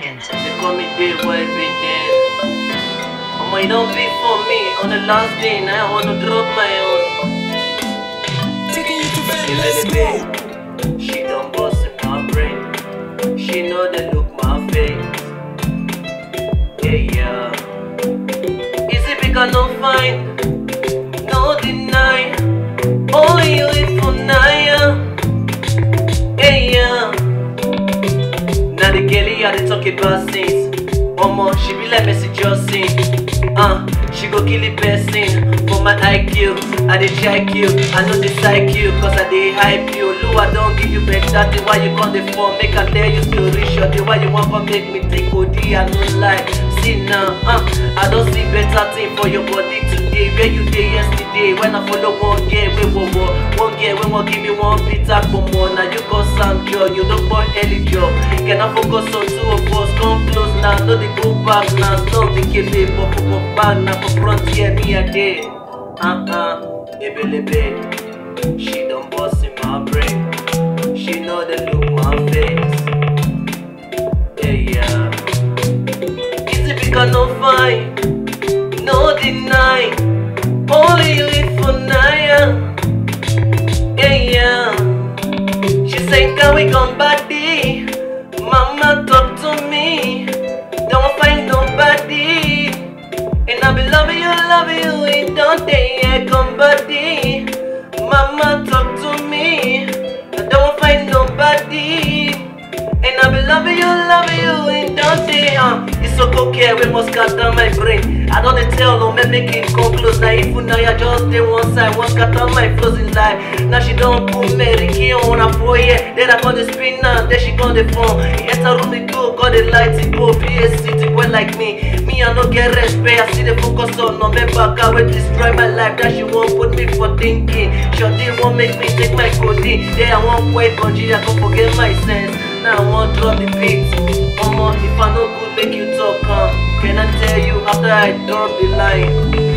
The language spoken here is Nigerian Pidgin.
seconds. They call me day boy, be then. Omo, it don't be for me. On the last day, now I wanna drop my own. Taking you to bed, Hey, let's baby, go. she done bust in my brain. She know they look my face. Yeah. Is it because no fine? No deny. Only you it for Naya. Yeah. Now the girlie I dey talk about since. Omo, she be like Messi Johnson. She go kill the person for my IQ. I dey check you, I know the psych you, cause I dey hype you. Lou, I don't give you better thing. Why you call the phone? Make I tell you story short. Why you want to make me take OD? I no lie. See now, I don't see better thing for your body today. Where you dey yesterday? When I follow one girl, one girl, when won't give me one pizza for more. Now you got some joy, you don't want any job. Can I focus on two of us? Come close now, no they go back now. No they kill it, but for back now for frontier me a day. Baby, she done bust in my brain. She know they look my face. Yeah. Is it because no fine? No deny. Only you it for Naya. Yeah. She say, can we come body? Mama talk to me. Don't find nobody. And I be loving you, it don't they, yeah, come body. Mama talk to me. I don't find nobody. And I be loving you, it don't they, It's so okay, we must scatter my brain. I don't tell no man make it come close. Now if you know you just stay one side, one scatter my flows in life. Now she don't put Mary Kay on her 4 year. Then I call the spin now, then she call the phone. Yes, I room it go, call the lights it go. PS city boy like me. Me I no get respect, I see the focus on no man back. I will destroy my life, that she won't put me for thinking. Sure they won't make me take my codeine. Then I won't wait for G, I can forget my sense. Now I won't drop the beat. Omo, if I no good make you talk, can I tell you after I drop the line?